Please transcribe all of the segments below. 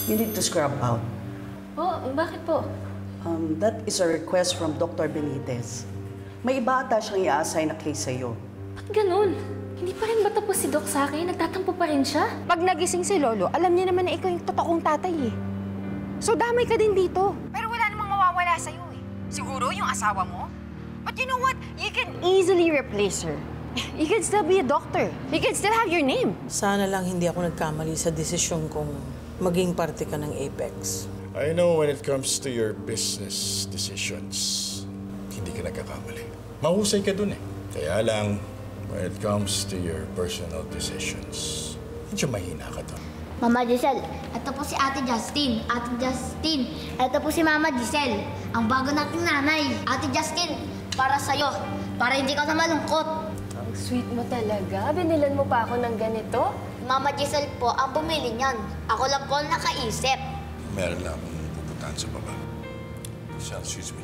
You need to scrub out. Oh, bakit po? That is a request from Dr. Benitez. May iba ata siyang i-assign na case sa'yo. Ba't ganun? Hindi pa rin ba tapos si Doc sa akin? Nagtatampo pa rin siya? Pag nagising si Lolo, alam niya naman na ikaw yung totoong tatay eh. So damay ka din dito. Pero wala namang mawawala sa'yo eh. Siguro yung asawa mo? But you know what? You can easily replace her. You can still be a doctor. You can still have your name. Sana lang hindi ako nagkamali sa desisyon kong maging parte ka ng Apex. I know when it comes to your business decisions, hindi ka nagkakamali. Mahusay ka dun eh. Kaya lang, when it comes to your personal decisions, medyo mahina ka dun. Mama Giselle, ito po si Ate Justin. Ate Justin, ito po si Mama Giselle. Ang bago nating nanay. Ate Justin, para sa'yo. Para hindi ka na malungkot. Ang sweet mo talaga. Binilan mo pa ako ng ganito? Mama Giselle po ang bumili niyan. Ako lang po ang nakaisip. Meron lang akong pupuntahan sa baba. So, excuse me.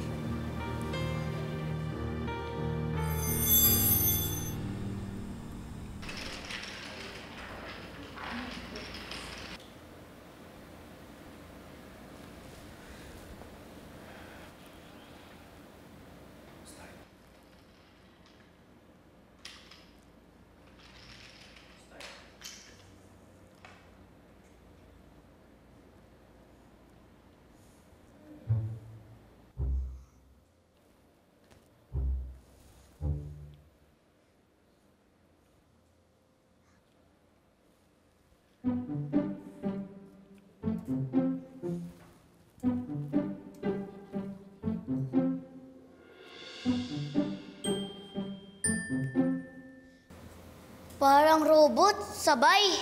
Parang robot, sabay.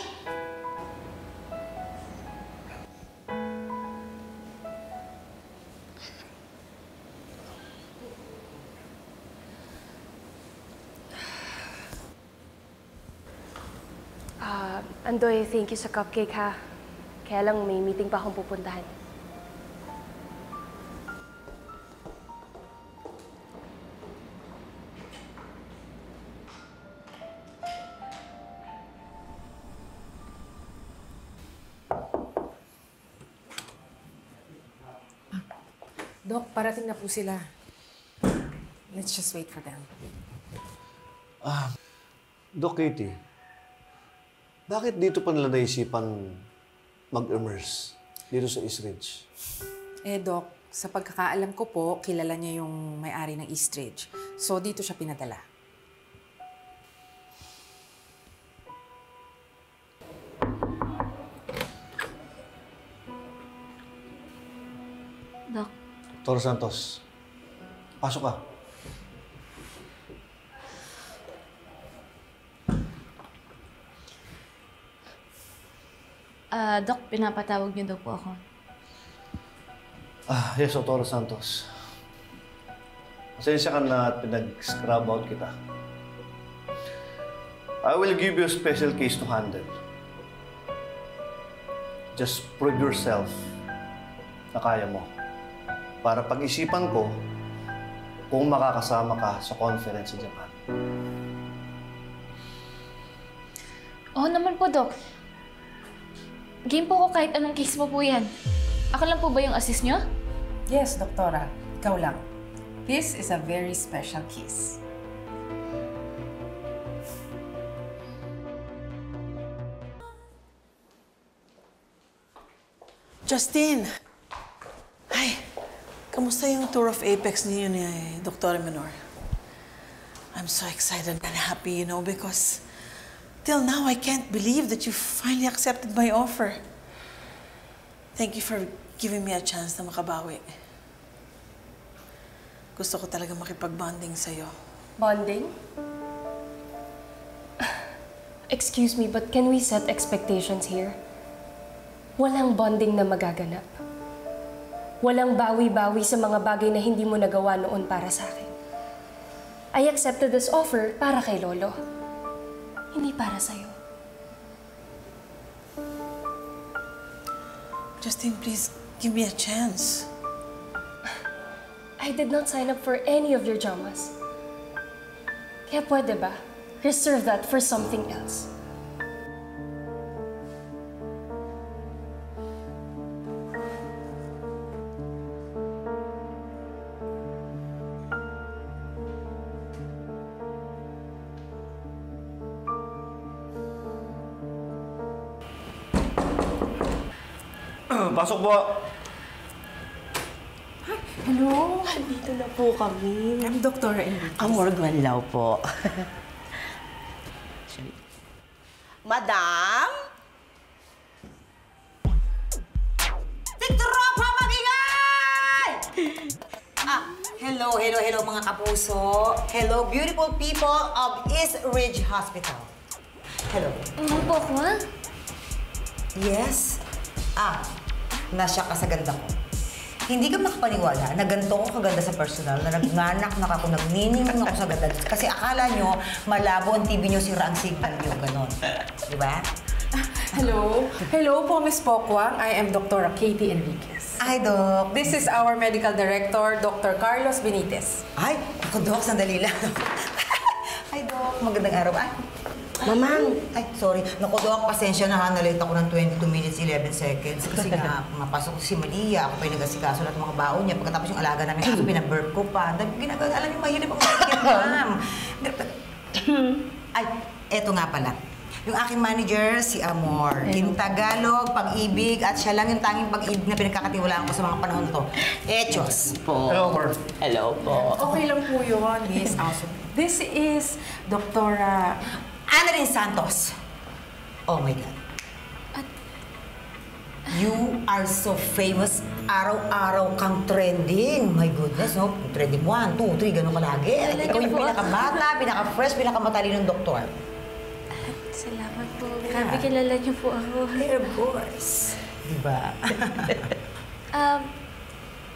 Andoy, thank you sa cupcake ha. Kaya lang may meeting pa akong pupuntahan. Doc, parating na po sila. Let's just wait for them. Doc Katie, bakit dito pa nila naisipan mag-immerse dito sa East Ridge? Doc, sa pagkakaalam ko po, kilala niya yung may-ari ng East Ridge. So, dito siya pinadala. Doc. Dr. Santos, pasok ka. Doc, pinapatawag niyo daw po ako. Yes, Dr. Santos. Pasensya ka na at pinag-scrub out kita. I will give you a special case to handle. Just prove yourself na kaya mo. Para pag-isipan ko kung makakasama ka sa conference sa Japan. Oo naman po, Doc. Game po ko kahit anong case mo po yan. Ako lang po ba yung assist nyo? Yes, Doktora. Ikaw lang. This is a very special case. Justin! Hi! Kamusta yung tour of Apex niyo ni Dr. Menor? I'm so excited and happy, you know, because till now I can't believe that you finally accepted my offer. Thank you for giving me a chance na makabawi. Gusto ko talaga makipag-bonding sa'yo. Bonding? Excuse me, but can we set expectations here? Walang bonding na magaganap. Walang bawi-bawi sa mga bagay na hindi mo nagawa noon para sa akin. I accepted this offer para kay Lolo. Hindi para sa'yo. Justin, please give me a chance. I did not sign up for any of your dramas. Kaya pwede ba? Reserve that for something else. Pasok po. Hello? Dito na po kami. I'm Dr. Enriquez. Amor Guanlao po. Madam? Tiktropa, magingay! Hello mga kapuso. Hello, beautiful people of East Ridge Hospital. Hello. Ano po ako, ha? Yes? Nasya ka sa ganda ko. Hindi ka makapaniwala na ganito ko kaganda sa personal, na nagnganak na ako, nagniningning ako sa ganda. Kasi akala nyo, malabo ang TV nyo, sira ang signal nyo, ganon. Di ba? Hello? Hello po, Miss Pokwang. I am Dr. Katie Enriquez. Ay, Doc. This is our medical director, Dr. Carlos Benitez. Ay, ako, Doc, sandali lang. Ay, Doc, magandang araw. Ay, Mamang. Ay, sorry. Naku, Doc, pasensya na ha. Nalate ako ng 22 minutes, 11 seconds. Kasi nga, mapasok si Malia. Ako pa yung nag-asikaso lahat ng mga baon niya. Pagkatapos yung alaga namin, ako pinaburp ko pa. Ginagawa, alam niyo, mahirap ako mag-get, ma'am. Ay, eto nga pala. Yung aking manager, si Amor. In Tagalog, pag-ibig, at siya lang yung tanging pag-ibig na pinagkakatiwalaan ko sa mga panahon to. Echos. Po. Hello, Amor. Hello po. Okay lang po yun, Miss. Also, this is Dr. Annalyn Santos. Oh my God. You are so famous. Araw-araw kang trending. My goodness, no? Trending 1, 2, 3, gano'n ka lagi. Ikaw yung pinakabata, pinaka-fresh, pinakamatalino ng doktor. Salamat po. Grabe, kilala niyo po ako. Of course. Diba?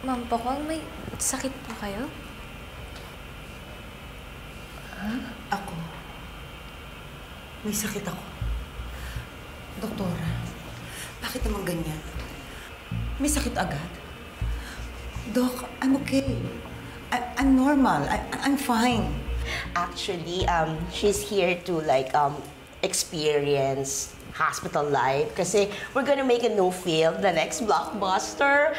Ma'am Pokwang, may sakit po kayo? Ako. May sakit ako. Doktora, bakit naman ganyan? May sakit agad? Doc, I'm okay. I'm normal. I'm fine. Actually, she's here to experience hospital life kasi we're gonna make a new film, the next blockbuster.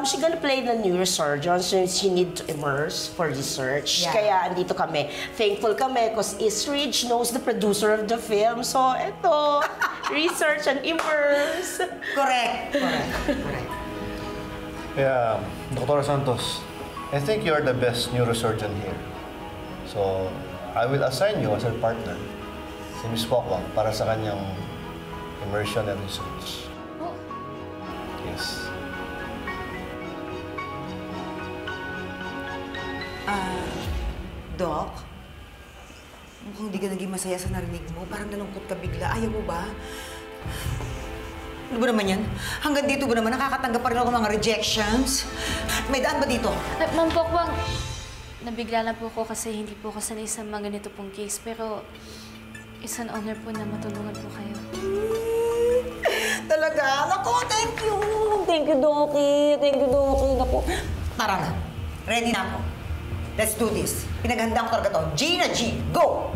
She's gonna play the neurosurgeon since she need to immerse for research. Yeah. Kaya andito kami. Thankful kami because East Ridge knows the producer of the film. So, eto, research and immerse. Correct. Yeah, Dr. Santos, I think you're the best neurosurgeon here. So, I will assign you as a partner, si Miss Pokwang, para sa kanyang immersion and research. Oh. Yes. Doc, mukhang di ka naging masaya sa narinig mo. Parang nalungkot ka bigla. Ayaw mo ba? Ano ba naman yan? Hanggang dito ba naman nakakatanggap pa rin ako ng mga rejections? May daan ba dito? Ma'am Pokwang, nabigla na po ako kasi hindi po ako sanay sa mga ganito pong case. Pero, it's an honor po na matulungan po kayo. Talaga? Naku, thank you! Thank you, Doki. Thank you, Doki. Naku. Tara na. Ready na ako. Let's do this. Pinaghandaan ko talaga to. G na G. Go!